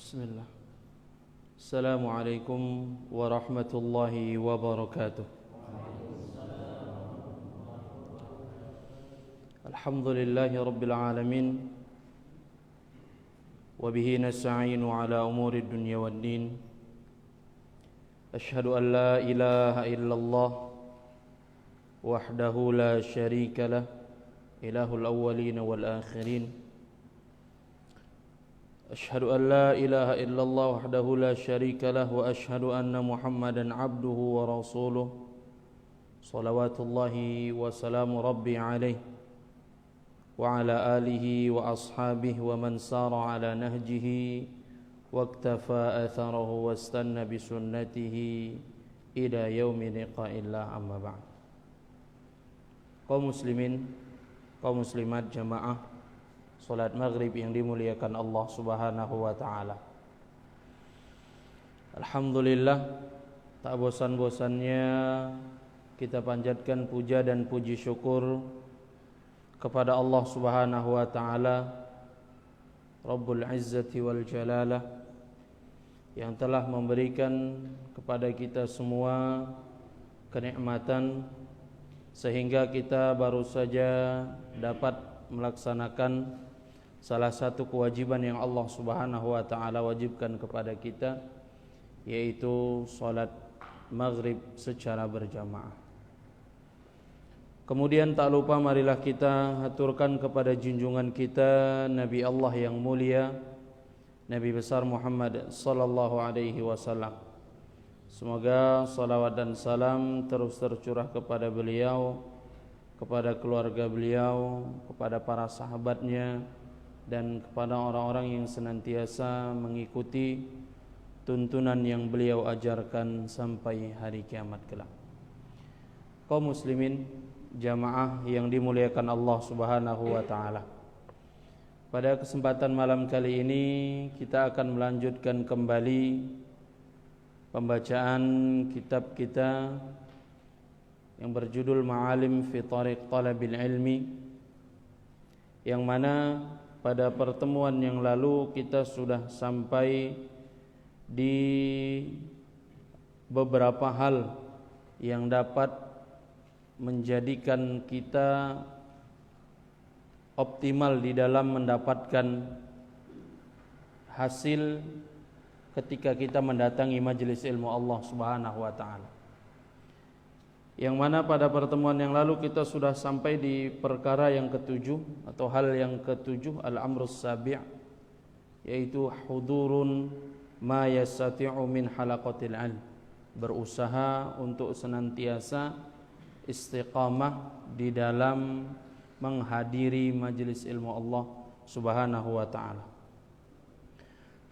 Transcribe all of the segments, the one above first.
Bismillah. Assalamualaikum warahmatullahi wabarakatuh. Alhamdulillahi rabbil alamin. Wa bihi nasta'inu ala umuri dunya waddin. Ashhadu an la ilaha illallah wahdahu la syarika lah, ilahul awwalin wal akhirin. أشهد أن لا إله إلا الله وحده لا شريك له وأشهد أن محمدا عبده ورسوله صلوات الله وسلام ربي عليه وعلى آله وأصحابه ومن سار على نهجه واكتفى أثره واستنى بسنته إلى يوم لقاء الله. أما بعد. Kaum muslimin, kaum muslimat jamaah salat maghrib yang dimuliakan Allah Subhanahu wa ta'ala. Alhamdulillah, tak bosan-bosannya kita panjatkan puja dan puji syukur kepada Allah Subhanahu wa ta'ala, Rabbul Izzati wal Jalalah, yang telah memberikan kepada kita semua kenikmatan sehingga kita baru saja dapat melaksanakan salah satu kewajiban yang Allah Subhanahu wa ta'ala wajibkan kepada kita, yaitu salat maghrib secara berjamaah. Kemudian tak lupa marilah kita haturkan kepada junjungan kita Nabi Allah yang mulia, Nabi besar Muhammad sallallahu alaihi wasallam. Semoga salawat dan salam terus tercurah kepada beliau, kepada keluarga beliau, kepada para sahabatnya, dan kepada orang-orang yang senantiasa mengikuti tuntunan yang beliau ajarkan sampai hari kiamat kelak. Kaum muslimin jamaah yang dimuliakan Allah Subhanahu wa ta'ala, pada kesempatan malam kali ini kita akan melanjutkan kembali pembacaan kitab kita yang berjudul Ma'alim fi Tariq Talabil Ilmi, yang mana pada pertemuan yang lalu kita sudah sampai di beberapa hal yang dapat menjadikan kita optimal di dalam mendapatkan hasil ketika kita mendatangi majelis ilmu Allah Subhanahu wa ta'ala. Yang mana pada pertemuan yang lalu kita sudah sampai di perkara yang ketujuh atau hal yang ketujuh, al-amrus sabi', yaitu hudurun ma yastati'u min halaqatil ilm, berusaha untuk senantiasa istiqamah di dalam menghadiri majelis ilmu Allah Subhanahu wa ta'ala.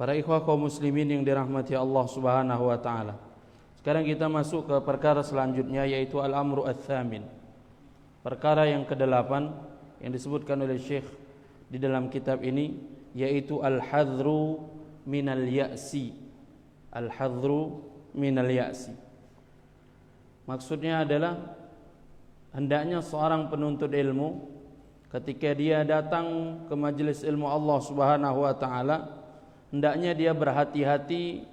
Para ikhwah kaum muslimin yang dirahmati Allah Subhanahu wa ta'ala, sekarang kita masuk ke perkara selanjutnya, yaitu al-amru ats-tsamin, perkara yang ke-8 yang disebutkan oleh Syekh di dalam kitab ini, yaitu al-hadru minal ya'si. Al-hadru minal ya'si maksudnya adalah hendaknya seorang penuntut ilmu ketika dia datang ke majelis ilmu Allah Subhanahu wa ta'ala, hendaknya dia berhati-hati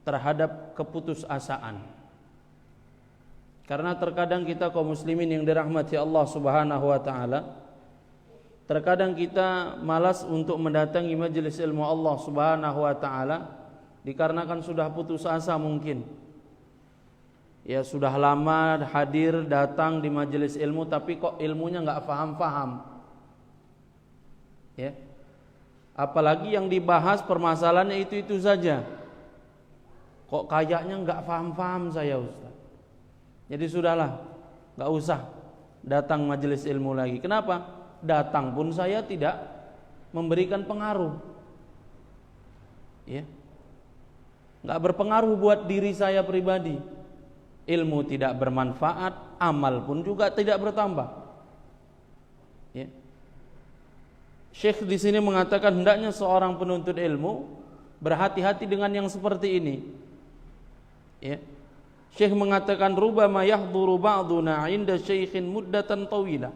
terhadap keputusasaan. Karena terkadang kita kaum muslimin yang dirahmati Allah Subhanahu wa ta'ala, terkadang kita malas untuk mendatangi majelis ilmu Allah Subhanahu wa ta'ala dikarenakan sudah putus asa mungkin. Ya sudah lama hadir datang di majelis ilmu tapi kok ilmunya enggak faham-faham. Ya. Apalagi yang dibahas permasalahannya itu-itu saja. Kok kayaknya enggak faham-faham saya, Ustaz. Jadi sudahlah, enggak usah datang majelis ilmu lagi. Kenapa? Datang pun saya tidak memberikan pengaruh. Ya. Enggak berpengaruh buat diri saya pribadi. Ilmu tidak bermanfaat, amal pun juga tidak bertambah. Ya. Syekh di sini mengatakan hendaknya seorang penuntut ilmu berhati-hati dengan yang seperti ini. Ya. Syekh mengatakan rubama yahduru ba'duna 'inda syaikhin muddatan tawilah.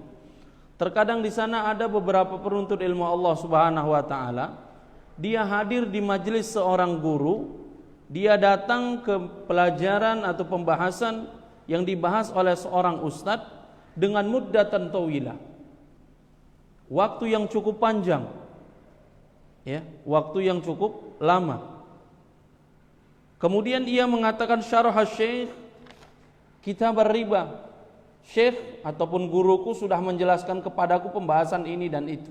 Terkadang di sana ada beberapa penuntut ilmu Allah Subhanahu wa taala dia hadir di majelis seorang guru, dia datang ke pelajaran atau pembahasan yang dibahas oleh seorang ustadz dengan muddatan tawilah, waktu yang cukup panjang, ya, waktu yang cukup lama. Kemudian ia mengatakan, syarah syekh kitab ar-riba, syekh ataupun guruku sudah menjelaskan kepadaku pembahasan ini dan itu.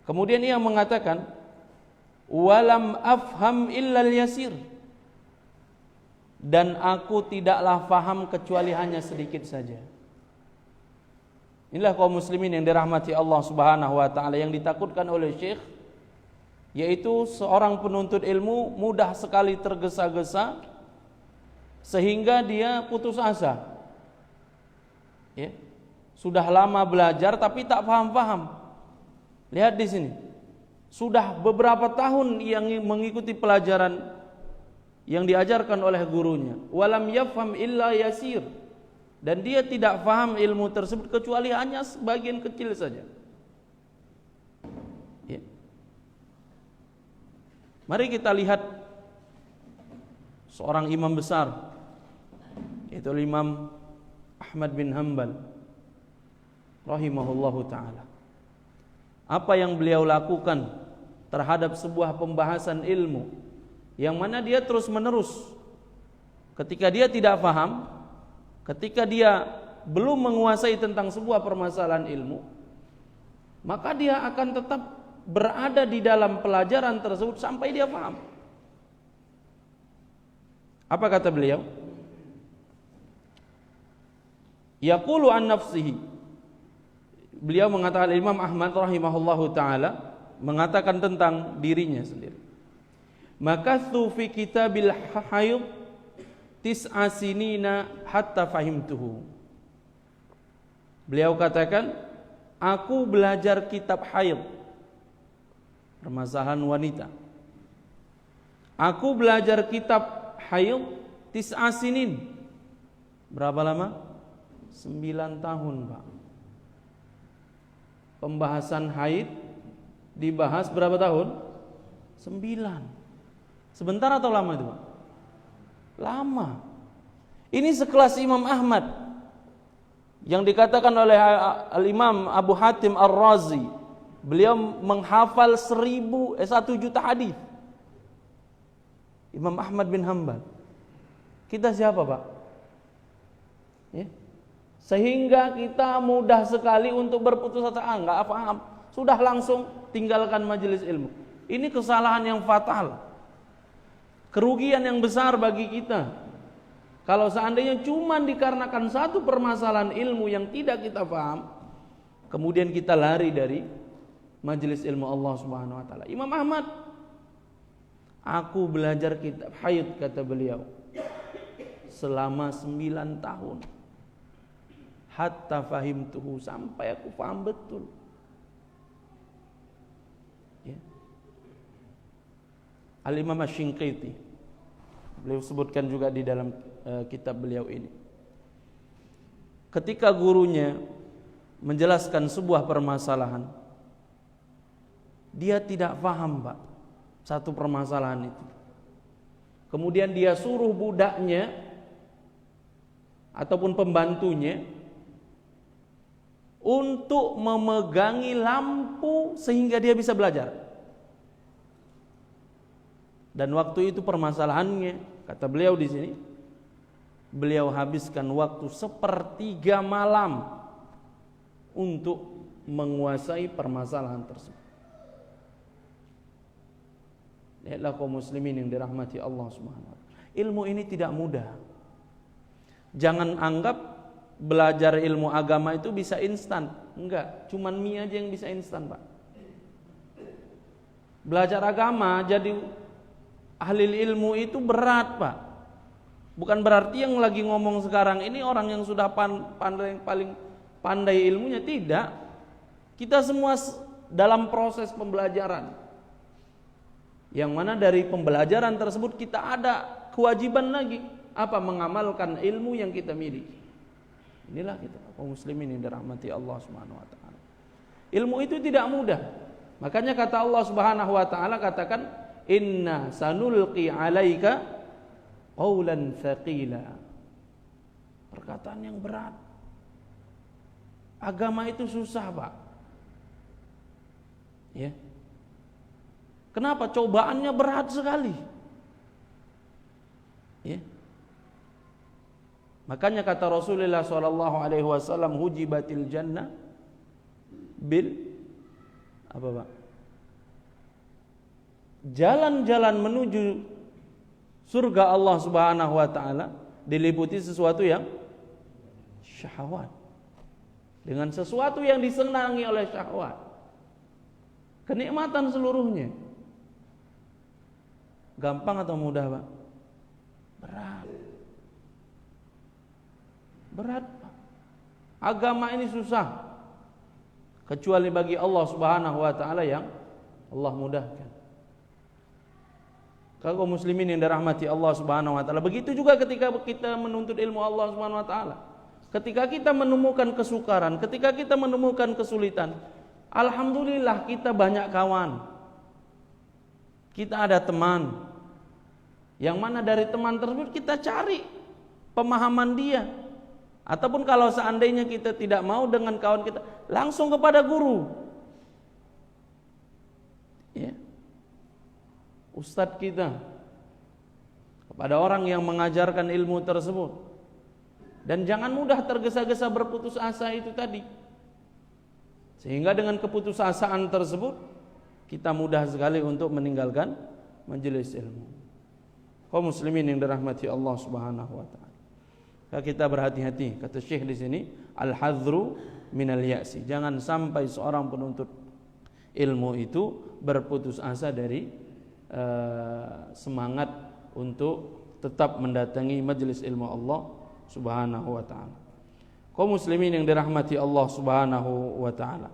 Kemudian ia mengatakan, walam afham illal yasir, dan aku tidaklah faham kecuali hanya sedikit saja. Inilah kaum muslimin yang dirahmati Allah Subhanahu wa taala, yang ditakutkan oleh syekh, yaitu seorang penuntut ilmu mudah sekali tergesa-gesa sehingga dia putus asa. Ya. Sudah lama belajar tapi tak paham-paham. Lihat di sini. Sudah beberapa tahun yang mengikuti pelajaran yang diajarkan oleh gurunya. Walam yafham illa yasir. Dan dia tidak paham ilmu tersebut kecuali hanya sebagian kecil saja. Ya. Mari kita lihat seorang imam besar, yaitu Imam Ahmad bin Hanbal rahimahullahu ta'ala. Apa yang beliau lakukan terhadap sebuah pembahasan ilmu yang mana dia terus menerus, ketika dia tidak paham, ketika dia belum menguasai tentang sebuah permasalahan ilmu, maka dia akan tetap berada di dalam pelajaran tersebut sampai dia paham. Apa kata beliau? Yaqulu an nafsihi. Beliau mengatakan, Imam Ahmad rahimahullahu ta'ala mengatakan tentang dirinya sendiri, makathu fi kitabil hayd tis'a sinina hatta fahimtuhu. Beliau katakan, aku belajar kitab haid, permasalahan wanita. Aku belajar kitab haid tis'a sinin. Berapa lama? 9 tahun, Pak. Pembahasan haid dibahas berapa tahun? 9. Sebentar atau lama itu, Pak? Lama. Ini sekelas Imam Ahmad yang dikatakan oleh Al-Imam Abu Hatim Ar-Razi, beliau menghafal 1 juta hadis. Imam Ahmad bin Hanbal. Kita siapa, Pak? Ya. Sehingga kita mudah sekali untuk berputus asa, enggak paham, sudah langsung tinggalkan majelis ilmu. Ini kesalahan yang fatal, kerugian yang besar bagi kita. Kalau seandainya cuma dikarenakan satu permasalahan ilmu yang tidak kita paham, kemudian kita lari dari majelis ilmu Allah Subhanahu wa taala. Imam Ahmad, aku belajar kitab haid, kata beliau, selama 9 tahun. Hatta fahimtuhu, sampai aku paham betul. Ya. Al-Imam Asy-Shinqiti, beliau sebutkan juga di dalam kitab beliau ini, ketika gurunya menjelaskan sebuah permasalahan, dia tidak paham, Pak, satu permasalahan itu. Kemudian dia suruh budaknya ataupun pembantunya untuk memegangi lampu sehingga dia bisa belajar. Dan waktu itu permasalahannya, kata beliau di sini, beliau habiskan waktu 1/3 malam untuk menguasai permasalahan tersebut. Lihatlah kaum muslimin yang dirahmati Allah Subhanahu wa taala. Ilmu ini tidak mudah. Jangan anggap belajar ilmu agama itu bisa instan. Enggak, cuman mie aja yang bisa instan, Pak. Belajar agama jadi ahli ilmu itu berat, Pak. Bukan berarti yang lagi ngomong sekarang ini orang yang sudah pandai, paling pandai ilmunya, tidak. Kita semua dalam proses pembelajaran, yang mana dari pembelajaran tersebut kita ada kewajiban lagi, apa? Mengamalkan ilmu yang kita miliki. Inilah kita kaum muslimin yang dirahmati Allah Subhanahu wa taala. Ilmu itu tidak mudah. Makanya kata Allah Subhanahu wa taala, katakan inna sanulqi 'alaika qaulan tsaqila. Perkataan yang berat. Agama itu susah, Pak. Ya. Kenapa? Cobaannya berat sekali. Ya. Makanya kata Rasulullah sallallahu alaihi wasallam, hujibatil jannah bil apa, Pak? Jalan-jalan menuju surga Allah Subhanahu wa taala diliputi sesuatu yang syahwat. Dengan sesuatu yang disenangi oleh syahwat. Kenikmatan seluruhnya. Gampang atau mudah, Pak? Berat. Berat, Pak. Agama ini susah. Kecuali bagi Allah Subhanahu wa taala yang Allah mudahkan. Kaum muslimin yang dirahmati Allah Subhanahu wa taala, begitu juga ketika kita menuntut ilmu Allah Subhanahu wa taala. Ketika kita menemukan kesukaran, ketika kita menemukan kesulitan, alhamdulillah kita banyak kawan. Kita ada teman. Yang mana dari teman tersebut kita cari pemahaman dia. Ataupun kalau seandainya kita tidak mau dengan kawan kita, langsung kepada guru. Ya. Ustadz kita, kepada orang yang mengajarkan ilmu tersebut. Dan jangan mudah tergesa-gesa berputus asa itu tadi. Sehingga dengan keputusasaan tersebut kita mudah sekali untuk meninggalkan majelis ilmu. Kaum muslimin yang dirahmati Allah Subhanahu wa taala. Kita berhati-hati, kata Syekh di sini, al-hadzru minal ya'si. Jangan sampai seorang penuntut ilmu itu berputus asa dari semangat untuk tetap mendatangi majelis ilmu Allah Subhanahu wa taala. Kaum muslimin yang dirahmati Allah Subhanahu wa taala.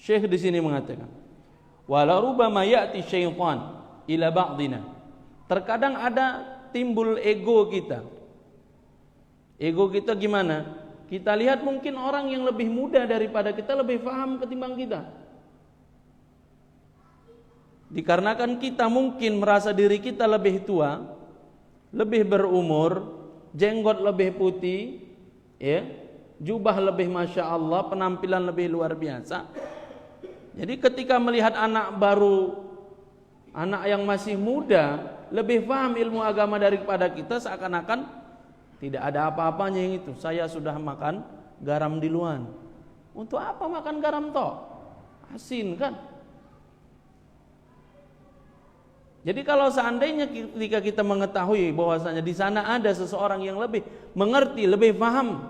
Syekh di sini mengatakan, wala rubama ya'ti syaitan ila ba'dina. Terkadang ada timbul ego kita. Ego kita gimana? Kita lihat mungkin orang yang lebih muda daripada kita lebih paham ketimbang kita. Dikarenakan kita mungkin merasa diri kita lebih tua, lebih berumur, jenggot lebih putih, ya, jubah lebih masya Allah, penampilan lebih luar biasa. Jadi ketika melihat anak baru, anak yang masih muda, lebih paham ilmu agama daripada kita, seakan-akan tidak ada apa-apanya yang itu. Saya sudah makan garam di luar. Untuk apa makan garam toh? Asin kan? Jadi kalau seandainya ketika kita mengetahui bahwasanya di sana ada seseorang yang lebih mengerti, lebih paham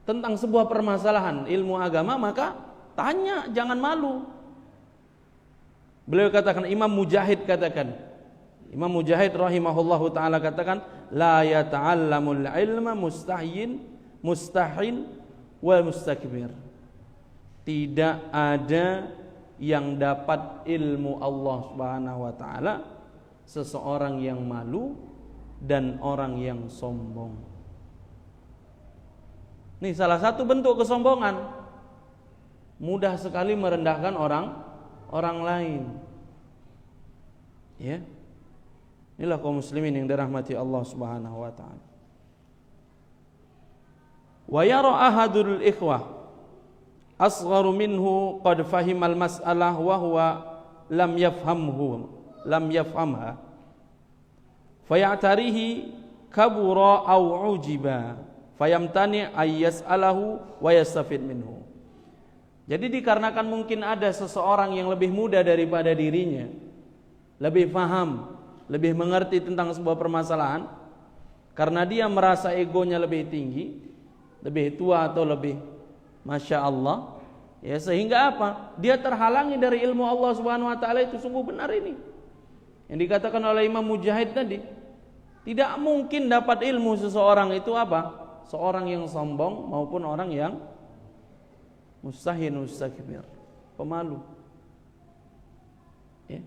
tentang sebuah permasalahan ilmu agama, maka tanya, jangan malu. Beliau katakan, Imam Mujahid katakan, Imam Mujahid rahimahullahu ta'ala katakan, la yata'allamul ilma mustahin wal mustakbir. Tidak ada yang dapat ilmu Allah Subhanahu wa ta'ala seseorang yang malu dan orang yang sombong. Ini salah satu bentuk kesombongan. Mudah sekali merendahkan orang lain. Ya. Inilah kaum muslimin yang dirahmati Allah Subhanahu wa taala. Wa yara ahadul ikhwah asgharu minhu qad fahimal mas'alah wa huwa lam yafhamha fayatarihi kabura aw ujiba fayamtani ay yas'alahu wa yastafid minhu. Jadi dikarenakan mungkin ada seseorang yang lebih muda daripada dirinya, lebih paham, lebih mengerti tentang sebuah permasalahan, karena dia merasa egonya lebih tinggi, lebih tua atau lebih masya Allah, ya, sehingga apa? Dia terhalangi dari ilmu Allah Subhanahu wa taala. Itu sungguh benar ini yang dikatakan oleh Imam Mujahid tadi. Tidak mungkin dapat ilmu seseorang itu apa? Seorang yang sombong maupun orang yang mustahin mustakbir, pemalu. Ya.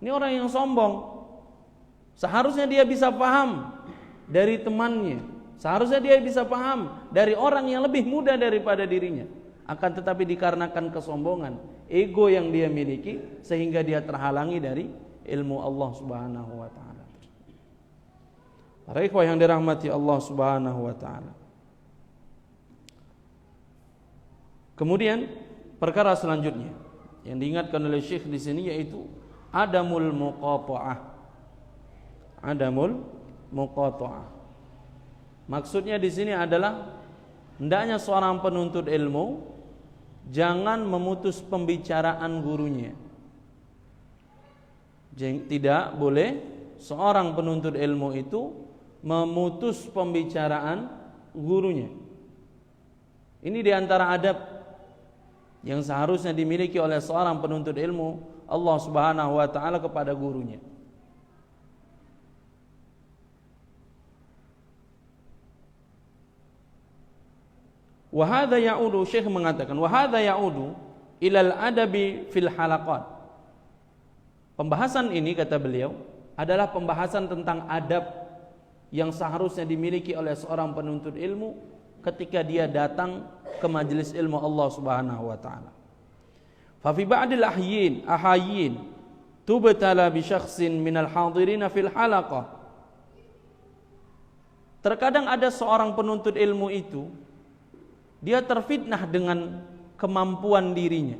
Ini orang yang sombong. Seharusnya dia bisa paham dari temannya, seharusnya dia bisa paham dari orang yang lebih muda daripada dirinya. Akan tetapi dikarenakan kesombongan, ego yang dia miliki, sehingga dia terhalangi dari ilmu Allah Subhanahu wa taala. Para ikhwah yang dirahmati Allah Subhanahu wa taala. Kemudian perkara selanjutnya yang diingatkan oleh Syekh di sini yaitu adamul muqata'ah. Adamul muqata'ah. Maksudnya di sini adalah hendaknya seorang penuntut ilmu jangan memutus pembicaraan gurunya. Tidak boleh seorang penuntut ilmu itu memutus pembicaraan gurunya. Ini diantara adab yang seharusnya dimiliki oleh seorang penuntut ilmu Allah Subhanahu wa taala kepada gurunya. Wa hadza ya'udu, Syekh mengatakan, wa hadza ya'udu ilal adabi fil halaqat. Pembahasan ini, kata beliau, adalah pembahasan tentang adab yang seharusnya dimiliki oleh seorang penuntut ilmu ketika dia datang ke majelis ilmu Allah Subhanahu wa taala. Fa fi ba'dil ahayyin tubtala bi syakhsin minal hadirin fil halaqah. Terkadang ada seorang penuntut ilmu itu dia terfitnah dengan kemampuan dirinya,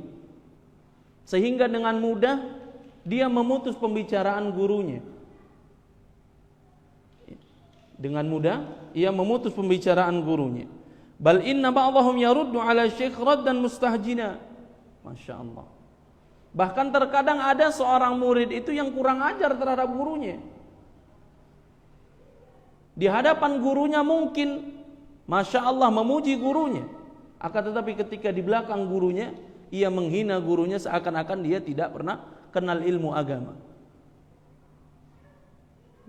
sehingga dengan mudah dia memutus pembicaraan gurunya. Dengan mudah ia memutus pembicaraan gurunya. Bal inna ba'dahum yaruddu ala syekh raddan mustahjina. Masya Allah. Bahkan terkadang ada seorang murid itu yang kurang ajar terhadap gurunya. Di hadapan gurunya mungkin Masya Allah memuji gurunya, akan tetapi ketika di belakang gurunya ia menghina gurunya seakan-akan dia tidak pernah kenal ilmu agama.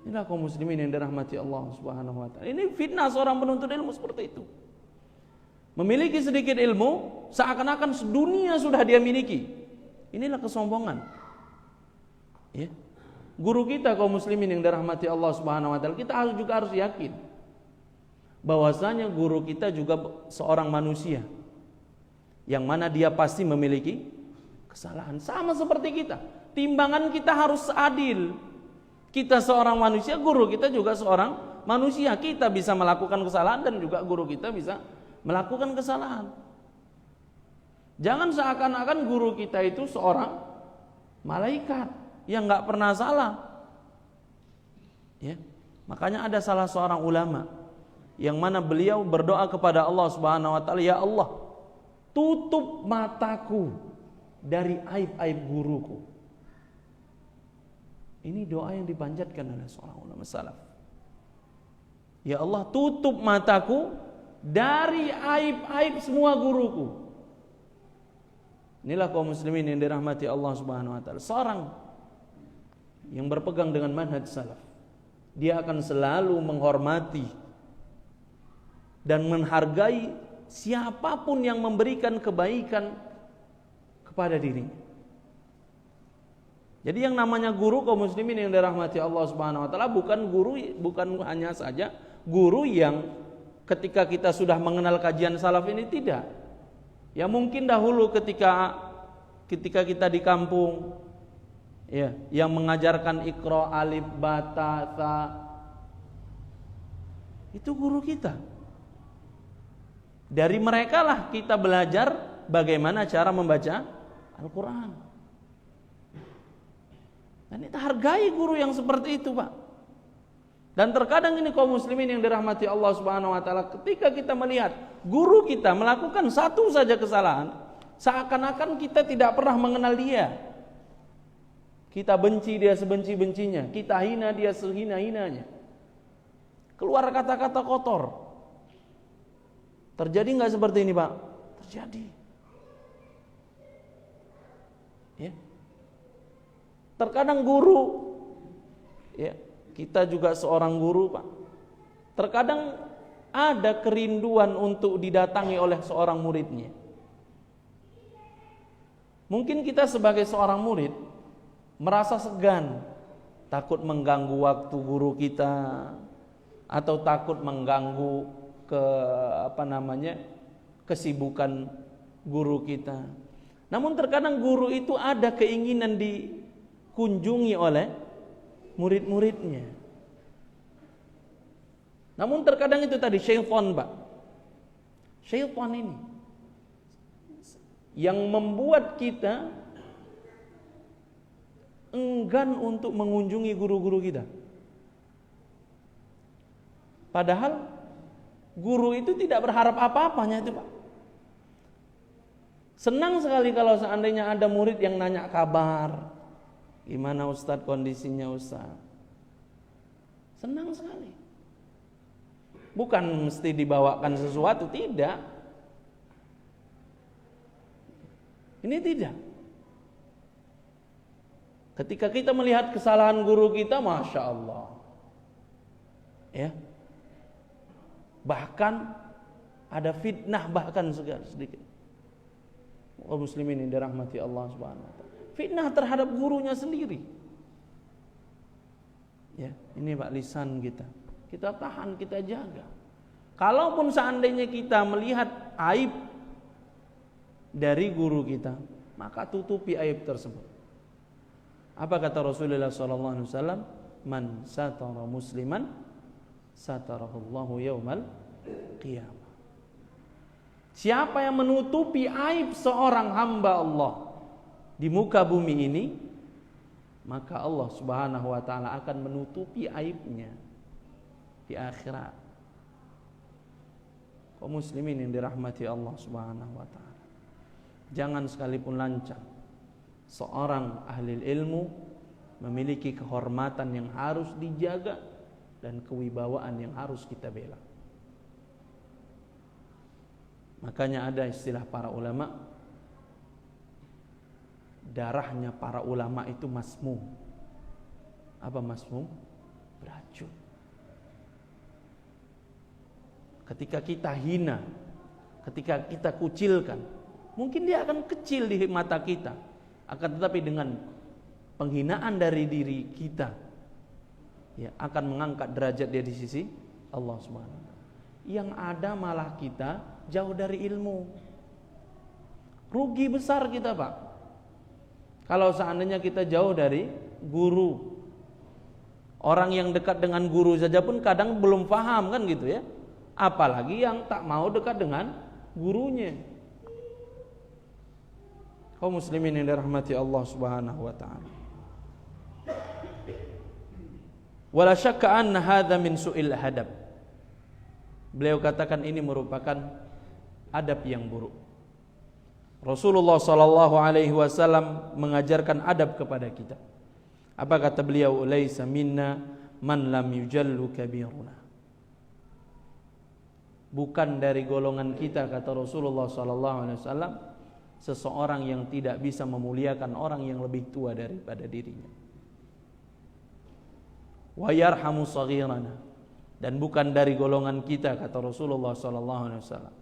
Inilah kaum muslimin yang dirahmati Allah Subhanahu wa taala. Ini fitnah seorang penuntut ilmu seperti itu. Memiliki sedikit ilmu seakan-akan sedunia sudah dia miliki. Inilah kesombongan. Ya. Guru kita kaum muslimin yang dirahmati Allah Subhanahu wa taala, kita juga harus yakin bahwasanya guru kita juga seorang manusia yang mana dia pasti memiliki kesalahan sama seperti kita. Timbangan kita harus adil. Kita seorang manusia, guru kita juga seorang manusia. Kita bisa melakukan kesalahan dan juga guru kita bisa melakukan kesalahan. Jangan seakan-akan guru kita itu seorang malaikat yang enggak pernah salah. Ya. Makanya ada salah seorang ulama yang mana beliau berdoa kepada Allah Subhanahu wa taala, ya Allah, tutup mataku dari aib-aib guruku. Ini doa yang dipanjatkan oleh seorang ulama salaf. Ya Allah, tutup mataku dari aib-aib semua guruku. Inilah kaum muslimin yang dirahmati Allah Subhanahu wa taala. Seorang yang berpegang dengan manhaj salaf, dia akan selalu menghormati dan menghargai siapapun yang memberikan kebaikan kepada dirinya. Jadi yang namanya guru kaum muslimin yang dirahmati Allah Subhanahu wa taala bukan hanya saja guru yang ketika kita sudah mengenal kajian salaf ini, tidak. Ya mungkin dahulu ketika kita di kampung ya, yang mengajarkan iqra, alif, ba, ta, tha, itu guru kita. Dari mereka lah kita belajar bagaimana cara membaca Al-Quran. Dan kita hargai guru yang seperti itu, Pak. Dan terkadang ini kaum muslimin yang dirahmati Allah Subhanahu wa taala, ketika kita melihat guru kita melakukan satu saja kesalahan, seakan-akan kita tidak pernah mengenal dia. Kita benci dia sebenci-bencinya, kita hina dia sehina-hinanya. Keluar kata-kata kotor. Terjadi nggak seperti ini, Pak? Terjadi. Ya. Terkadang guru, ya, kita juga seorang guru, Pak. Terkadang ada kerinduan untuk didatangi oleh seorang muridnya. Mungkin kita sebagai seorang murid merasa segan takut mengganggu waktu guru kita, atau takut mengganggu kesibukan guru kita. Namun terkadang guru itu ada keinginan dikunjungi oleh murid-muridnya. Namun terkadang itu tadi syaitan, Pak. Syaitan ini yang membuat kita enggan untuk mengunjungi guru-guru kita. Padahal guru itu tidak berharap apa-apanya itu, Pak. Senang sekali kalau seandainya ada murid yang nanya kabar. Gimana Ustadz kondisinya Ustadz? Senang sekali. Bukan mesti dibawakan sesuatu, tidak. Ini tidak. Ketika kita melihat kesalahan guru kita, Masya Allah, ya, bahkan ada fitnah bahkan sedikit. Muslimin yang dirahmati Allah Subhanahu wa taala. Fitnah terhadap gurunya sendiri. Ya, ini Pak lisan kita. Kita tahan, kita jaga. Kalaupun seandainya kita melihat aib dari guru kita, maka tutupi aib tersebut. Apa kata Rasulullah SAW? Man satara musliman satarahullahu yaumal qiyamah. Siapa yang menutupi aib seorang hamba Allah di muka bumi ini, maka Allah Subhanahu wa taala akan menutupi aibnya di akhirat. Kaum muslimin yang dirahmati Allah Subhanahu wa taala, jangan sekalipun lancang seorang ahli ilmu memiliki kehormatan yang harus dijaga dan kewibawaan yang harus kita bela. Makanya ada istilah para ulama, darahnya para ulama itu masmum. Apa masmum? Beracun. Ketika kita hina, ketika kita kucilkan, mungkin dia akan kecil di mata kita. Akan tetapi dengan penghinaan dari diri kita, ya, akan mengangkat derajat dia di sisi Allah Subhanahu. Yang ada malah kita jauh dari ilmu. Rugi besar kita, Pak. Kalau seandainya kita jauh dari guru. Orang yang dekat dengan guru saja pun kadang belum paham kan gitu ya. Apalagi yang tak mau dekat dengan gurunya. Kaum muslimin yang dirahmati Allah Subhanahu wa taala. Wala syakka anna hadza min su'il hadab. Beliau katakan ini merupakan adab yang buruk. Rasulullah sallallahu alaihi wasallam mengajarkan adab kepada kita. Apa kata beliau? Laisa minna man lam yujallu kabiruna. Bukan dari golongan kita, kata Rasulullah sallallahu alaihi wasallam, seseorang yang tidak bisa memuliakan orang yang lebih tua daripada dirinya. Wa yarhamu saghirana. Dan bukan dari golongan kita, kata Rasulullah sallallahu alaihi wasallam,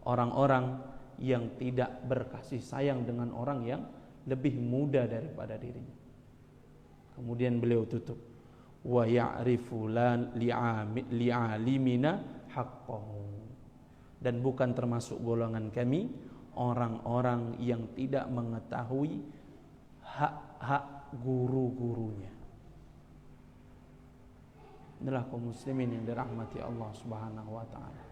orang-orang yang tidak berkasih sayang dengan orang yang lebih muda daripada dirinya. Kemudian beliau tutup, wa ya'rifu li'alimina haqqahu. Dan bukan termasuk golongan kami orang-orang yang tidak mengetahui hak-hak guru-gurunya. Inilah kaum muslimin yang dirahmati Allah Subhanahu wa taala.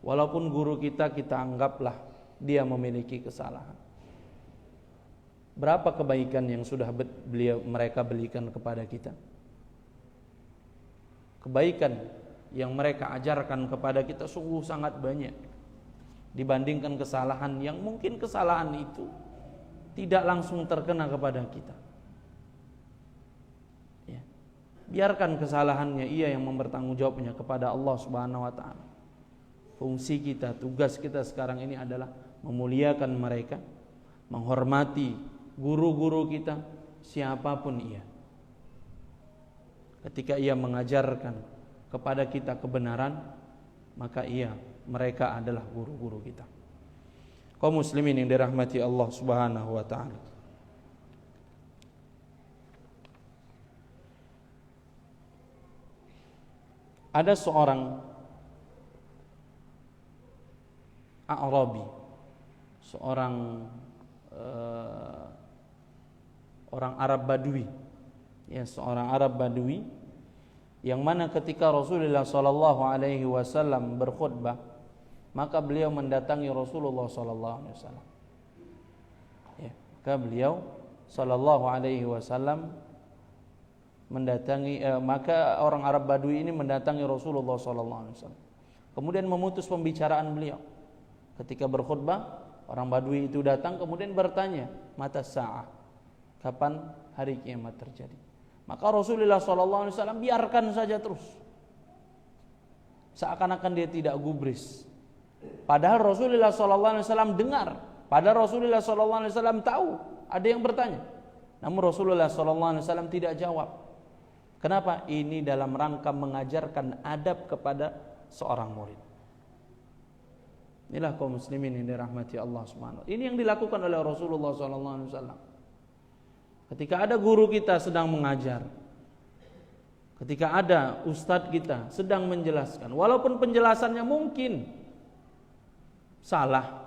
Walaupun guru kita anggaplah dia memiliki kesalahan. Berapa kebaikan yang sudah mereka berikan kepada kita? Kebaikan yang mereka ajarkan kepada kita sungguh sangat banyak dibandingkan kesalahan yang mungkin kesalahan itu tidak langsung terkena kepada kita. Ya. Biarkan kesalahannya ia yang mempertanggungjawabnya kepada Allah Subhanahu wa taala. Fungsi kita, tugas kita sekarang ini adalah memuliakan mereka, menghormati guru-guru kita, siapapun ia. Ketika ia mengajarkan kepada kita kebenaran, maka mereka adalah guru-guru kita. Kaum muslimin yang dirahmati Allah Subhanahu wa taala. Ada seorang A'rabi, seorang orang Arab Badui, ya, seorang Arab Badui, yang mana ketika Rasulullah sallallahu alaihi wasallam berkhutbah, maka beliau mendatangi Rasulullah sallallahu alaihi wasallam. Ya, maka beliau sallallahu alaihi wasallam mendatangi maka orang Arab Badui ini mendatangi Rasulullah sallallahu alaihi wasallam. Kemudian memutus pembicaraan beliau. Ketika berkhutbah, orang Badui itu datang kemudian bertanya, "Mata sa'ah?" Kapan hari kiamat terjadi? Maka Rasulullah SAW biarkan saja terus, seakan-akan dia tidak gubris. Padahal Rasulullah SAW dengar, padahal Rasulullah SAW tahu ada yang bertanya. Namun Rasulullah SAW tidak jawab. Kenapa? Ini dalam rangka mengajarkan adab kepada seorang murid. Inilah kaum muslimin yang dirahmati Allah Subhanahu wa taala. Ini yang dilakukan oleh Rasulullah SAW. Ketika ada guru kita sedang mengajar, ketika ada ustadz kita sedang menjelaskan, walaupun penjelasannya mungkin salah,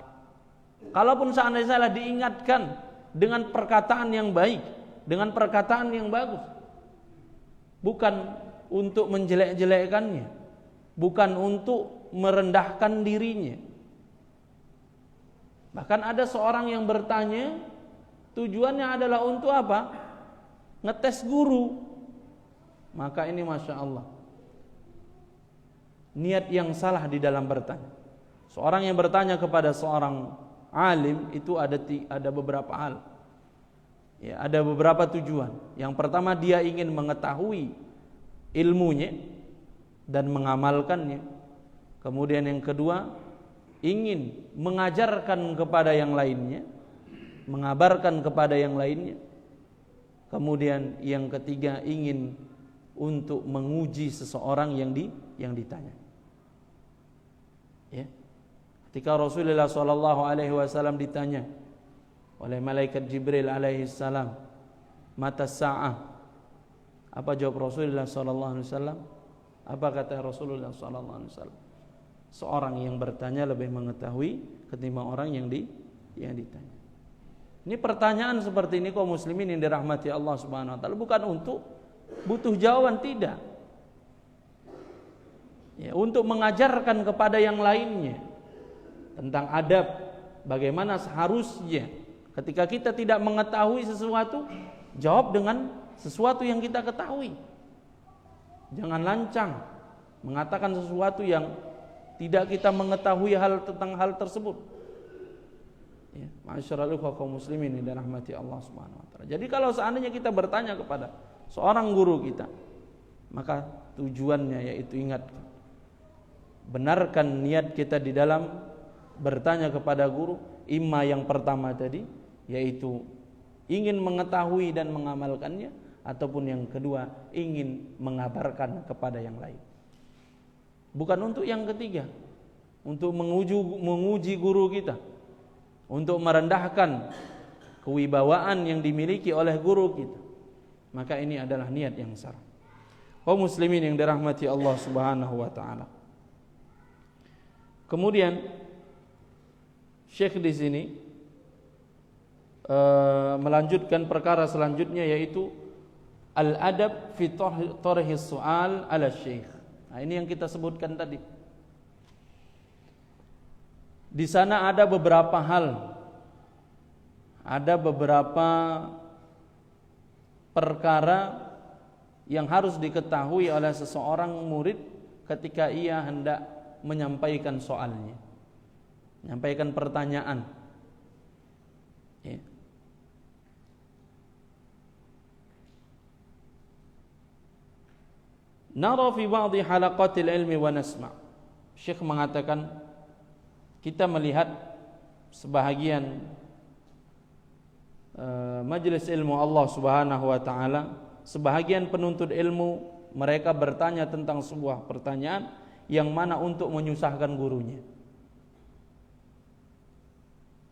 kalaupun seandainya salah, diingatkan dengan perkataan yang baik, dengan perkataan yang bagus, bukan untuk menjelek-jelekkannya, bukan untuk merendahkan dirinya. Bahkan ada seorang yang bertanya, tujuannya adalah untuk apa? Ngetes guru. Maka ini Masya Allah, niat yang salah di dalam bertanya. Seorang yang bertanya kepada seorang alim itu ada beberapa hal. Ya, ada beberapa tujuan. Yang pertama, dia ingin mengetahui ilmunya dan mengamalkannya. Kemudian yang kedua, ingin mengajarkan kepada yang lainnya, mengabarkan kepada yang lainnya. Kemudian yang ketiga, ingin untuk menguji seseorang yang ditanya. Ya. Ketika Rasulullah SAW ditanya oleh malaikat Jibril alaihi salam, "Mata sa'ah?" Apa jawab Rasulullah SAW? Apa kata Rasulullah SAW? Seorang yang bertanya lebih mengetahui ketimbang orang yang ditanya. Ini pertanyaan seperti ini kaum muslimin yang dirahmati Allah Subhanahu wa taala, bukan untuk butuh jawaban, tidak. Ya, untuk mengajarkan kepada yang lainnya tentang adab, bagaimana seharusnya ketika kita tidak mengetahui sesuatu, jawab dengan sesuatu yang kita ketahui. Jangan lancang mengatakan sesuatu yang tidak kita mengetahui tentang hal tersebut. Ya, ma'asyiral ikhwah kaum muslimin yang dirahmati Allah Subhanahu wa taala. Jadi kalau seandainya kita bertanya kepada seorang guru kita, maka tujuannya yaitu ingat, benarkan niat kita di dalam bertanya kepada guru. Imma yang pertama tadi, yaitu ingin mengetahui dan mengamalkannya, ataupun yang kedua, ingin mengabarkan kepada yang lain. Bukan untuk yang ketiga, untuk menguji guru kita, untuk merendahkan kewibawaan yang dimiliki oleh guru kita. Maka ini adalah niat yang salah. Kaum muslimin yang dirahmati Allah Subhanahu wa taala. Kemudian Syekh di sini melanjutkan perkara selanjutnya, yaitu al-adab fi tarhi su'al ala syekh. Nah, ini yang kita sebutkan tadi. Di sana ada beberapa hal, ada beberapa perkara yang harus diketahui oleh seseorang murid ketika ia hendak menyampaikan soalnya, menyampaikan pertanyaan. Ya. Nara fi ba'dhi halaqatil ilmi wa nasma'. Syekh mengatakan, kita melihat sebahagian majelis ilmu Allah Subhanahu wa taala, sebahagian penuntut ilmu mereka bertanya tentang sebuah pertanyaan yang mana untuk menyusahkan gurunya.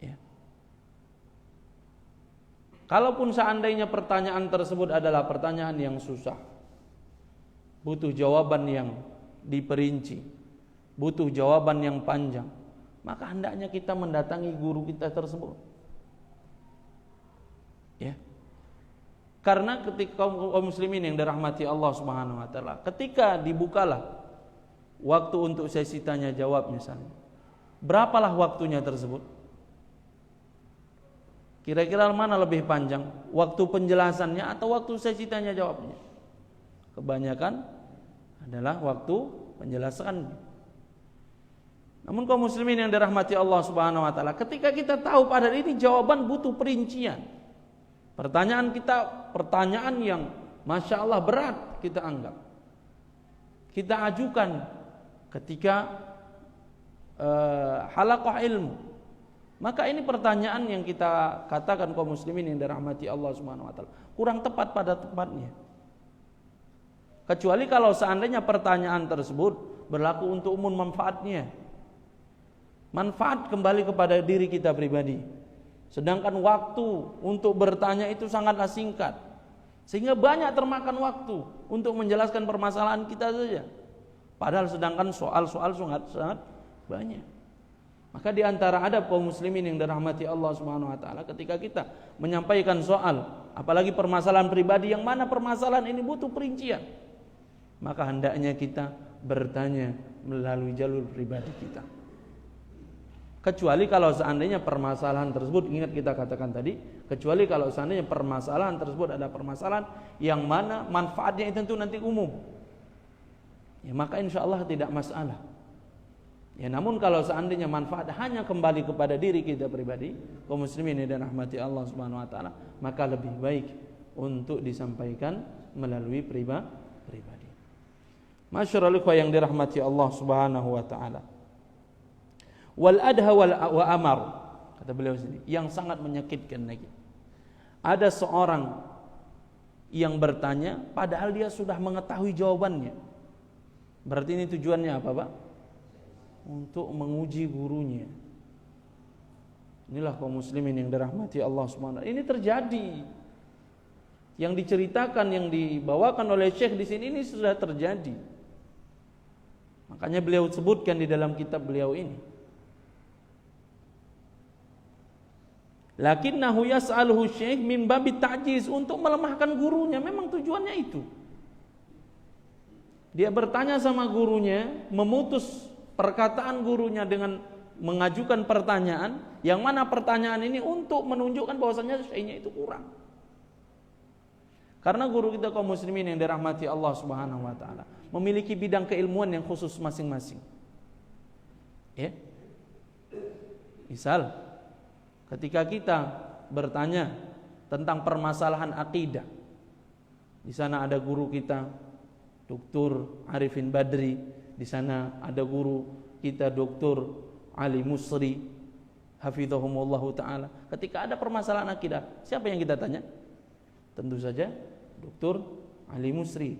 Ya. Kalaupun seandainya pertanyaan tersebut adalah pertanyaan yang susah, butuh jawaban yang diperinci, butuh jawaban yang panjang, maka hendaknya kita mendatangi guru kita tersebut. Ya. Karena ketika kaum muslimin yang dirahmati Allah Subhanahu wa taala, ketika dibukalah waktu untuk sesi tanya jawab misalnya, berapalah waktunya tersebut? Kira-kira mana lebih panjang? Waktu penjelasannya atau waktu sesi tanya jawabnya? Kebanyakan adalah waktu penjelasannya. Namun kaum muslimin yang dirahmati Allah Subhanahu wa taala, ketika kita tahu pada ini jawaban butuh perincian. Pertanyaan kita pertanyaan yang Masya Allah berat kita anggap, kita ajukan ketika halaqah ilmu. Maka ini pertanyaan yang kita katakan kaum muslimin yang dirahmati Allah Subhanahu wa taala kurang tepat pada tempatnya. Kecuali kalau seandainya pertanyaan tersebut berlaku untuk umum manfaatnya. Manfaat kembali kepada diri kita pribadi. Sedangkan waktu untuk bertanya itu sangatlah singkat. Sehingga banyak termakan waktu untuk menjelaskan permasalahan kita saja. Padahal sedangkan soal-soal sangat banyak. Maka di antara adab kaum muslimin yang dirahmati Allah Subhanahu wa taala, ketika kita menyampaikan soal, apalagi permasalahan pribadi yang mana permasalahan ini butuh perincian, maka hendaknya kita bertanya melalui jalur pribadi kita. Kecuali kalau seandainya permasalahan tersebut, ingat kita katakan tadi, kecuali kalau seandainya permasalahan tersebut ada permasalahan yang mana manfaatnya itu tentu nanti umum, ya maka insya Allah tidak masalah. Ya, namun kalau seandainya manfaat hanya kembali kepada diri kita pribadi, kaum muslimin dan rahmati Allah Subhanahu wa taala, maka lebih baik untuk disampaikan melalui pribadi. Masyarul ikhwah yang dirahmati Allah Subhanahu wa taala. Wal adha wa amar, kata beliau sini, yang sangat menyakitkan lagi. Ada seorang yang bertanya padahal dia sudah mengetahui jawabannya. Berarti ini tujuannya apa, Pak? Untuk menguji gurunya. Inilah kaum muslimin yang dirahmati Allah Subhanahu wa taala. Ini terjadi. Yang diceritakan, yang dibawakan oleh Syekh di sini ini sudah terjadi. Makanya beliau sebutkan di dalam kitab beliau ini. Lakinnahu yas'aluhu Syekh min babi ta'jiz, untuk melemahkan gurunya. Memang tujuannya itu. Dia bertanya sama gurunya, memutus perkataan gurunya dengan mengajukan pertanyaan, yang mana pertanyaan ini untuk menunjukkan bahwasanya syekhnya itu kurang. Karena guru kita kaum muslimin yang dirahmati Allah Subhanahu wa taala memiliki bidang keilmuan yang khusus masing-masing. Ya. Misal ketika kita bertanya tentang permasalahan akidah, di sana ada guru kita Dr. Arifin Badri, di sana ada guru kita Dr. Ali Musri hafizahumullah taala. Ketika ada permasalahan akidah, siapa yang kita tanya? Tentu saja Dr. Ali Musri,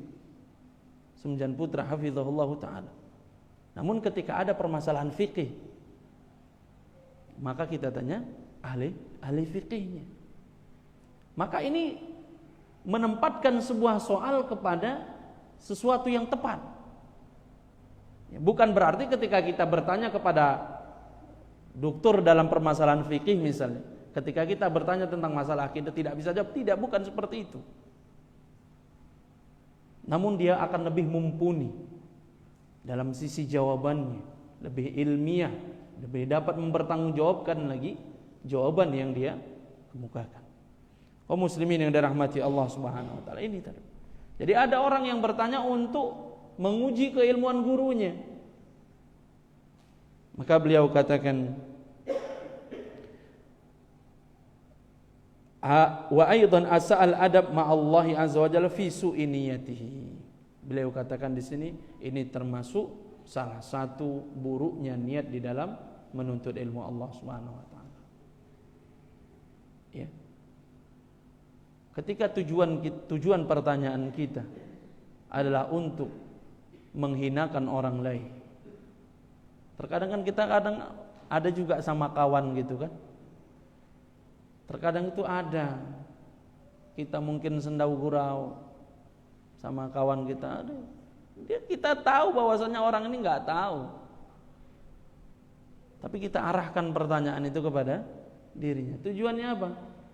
Sumjan Putra hafizahullah taala. Namun ketika ada permasalahan fikih, maka kita tanya ahli fikihnya. Maka ini menempatkan sebuah soal kepada sesuatu yang tepat. Bukan berarti ketika kita bertanya kepada dokter dalam permasalahan fikih misalnya, ketika kita bertanya tentang masalah akidah tidak bisa jawab, tidak, bukan seperti itu. Namun dia akan lebih mumpuni dalam sisi jawabannya, lebih ilmiah, lebih dapat mempertanggungjawabkan lagi jawaban yang dia kemukakan. Kaum muslimin yang dirahmati Allah Subhanahu wa taala, ini tadi. Jadi ada orang yang bertanya untuk menguji keilmuan gurunya. Maka beliau katakan, wa aidan asal adab ma'allahi azza wa jalla fi su'i niyatihi. Beliau katakan di sini ini termasuk salah satu buruknya niat di dalam menuntut ilmu Allah Subhanahu wa taala. Ya. Ketika tujuan pertanyaan kita adalah untuk menghinakan orang lain. Terkadang kan kita ada juga sama kawan gitu kan. Terkadang itu ada kita mungkin sendau gurau sama kawan kita, Kita tahu bahwasanya orang ini nggak tahu. Tapi kita arahkan pertanyaan itu kepada dirinya. Tujuannya apa?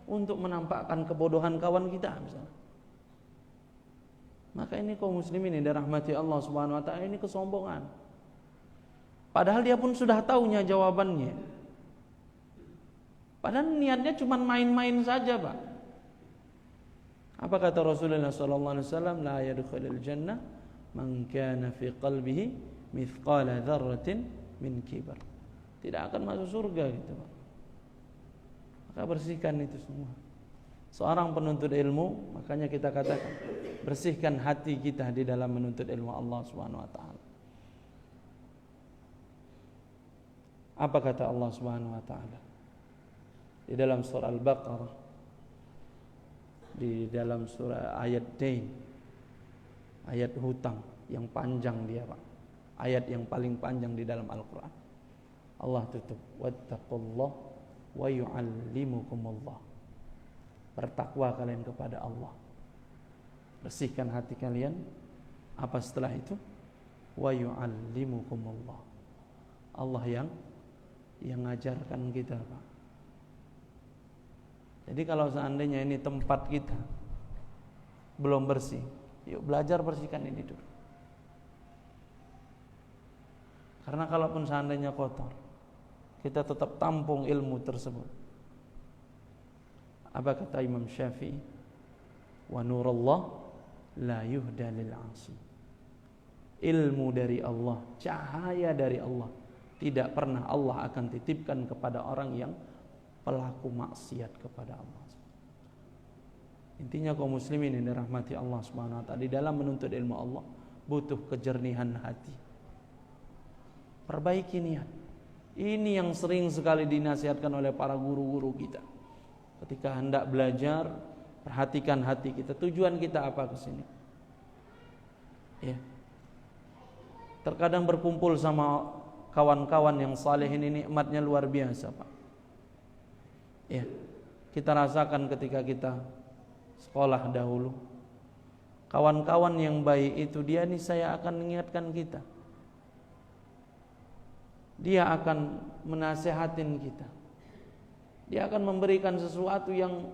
Untuk menampakkan kebodohan kawan kita misalnya. Maka ini kaum muslimin yang dirahmati Allah Subhanahu wa taala, ini kesombongan. Padahal dia pun sudah tahunya jawabannya. Padahal niatnya cuma main-main saja, Pak. Apa kata Rasulullah sallallahu alaihi wasallam? La yadkhulul jannah man kana fi qalbihi mithqala dzarratin min kibar. Tidak akan masuk surga gitu, Pak. Maka bersihkan itu semua. Seorang penuntut ilmu, makanya kita katakan, bersihkan hati kita di dalam menuntut ilmu Allah Subhanahu wa taala. Apa kata Allah Subhanahu wa taala? Di dalam surah Al-Baqarah, di dalam surah ayat dain, ayat hutang yang panjang dia, Pak. Ayat yang paling panjang di dalam Al-Qur'an. Allah tutup, wattaqullah wa yu'allimukumullah. Bertakwa kalian kepada Allah. Bersihkan hati kalian. Apa setelah itu? Wa yu'allimukumullah. Allah yang ngajarkan kita, Pak. Jadi kalau seandainya ini tempat kita belum bersih, yuk belajar bersihkan ini dulu. Karena kalaupun seandainya kotor, kita tetap tampung ilmu tersebut. Apa kata Imam Syafi'i? Wa nurullah la yuhda lil 'asi. Ilmu dari Allah, cahaya dari Allah, tidak pernah Allah akan titipkan kepada orang yang pelaku maksiat kepada Allah. Intinya kaum muslimin yang dirahmati Allah Subhanahu wa taala, di dalam menuntut ilmu Allah butuh kejernihan hati. Perbaiki niat. Ini yang sering sekali dinasihatkan oleh para guru-guru kita. Ketika hendak belajar, perhatikan hati kita. Tujuan kita apa ke sini? Ya. Terkadang berkumpul sama kawan-kawan yang saleh ini nikmatnya luar biasa, Pak. Ya. Kita rasakan ketika kita sekolah dahulu. Kawan-kawan yang baik itu dia saya akan mengingatkan kita. Dia akan menasehatin kita. Dia akan memberikan sesuatu yang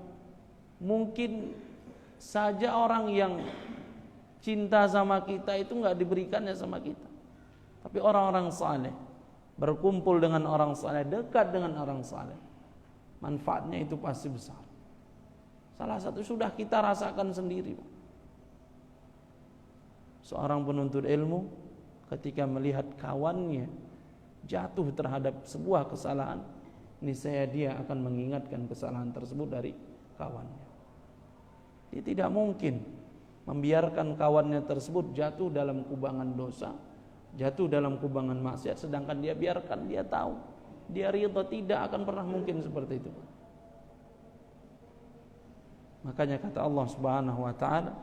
mungkin saja orang yang cinta sama kita itu enggak diberikannya sama kita. Tapi orang-orang saleh berkumpul dengan orang saleh, dekat dengan orang saleh, manfaatnya itu pasti besar. Salah satu sudah kita rasakan sendiri. Seorang penuntut ilmu ketika melihat kawannya jatuh terhadap sebuah kesalahan, niscaya dia akan mengingatkan kesalahan tersebut dari kawannya. Dia tidak mungkin membiarkan kawannya tersebut jatuh dalam kubangan dosa, jatuh dalam kubangan maksiat, sedangkan dia biarkan, dia tahu, dia ridha, tidak akan pernah mungkin seperti itu. Makanya kata Allah Subhanahu wa taala,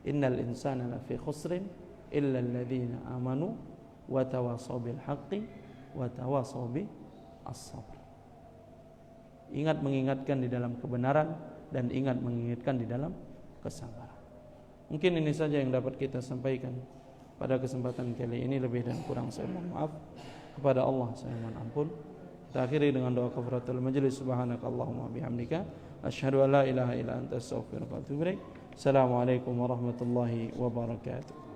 innal insana lafi khusrin illa alladhina amanu wa tawasaw bil haqqi wa tawasaw bis sabr. Ingat mengingatkan di dalam kebenaran dan ingat mengingatkan di dalam kesabaran. Mungkin ini saja yang dapat kita sampaikan pada kesempatan kali ini. Lebih dan kurang saya mohon maaf. Kepada Allah saya mohon ampun. Kita akhiri dengan doa kafaratul majlis. Subhanakallahumma bihamdika asyhadu an la ilaha illa anta astaghfiruka wa atubu ilaik. Assalamualaikum warahmatullahi wabarakatuh.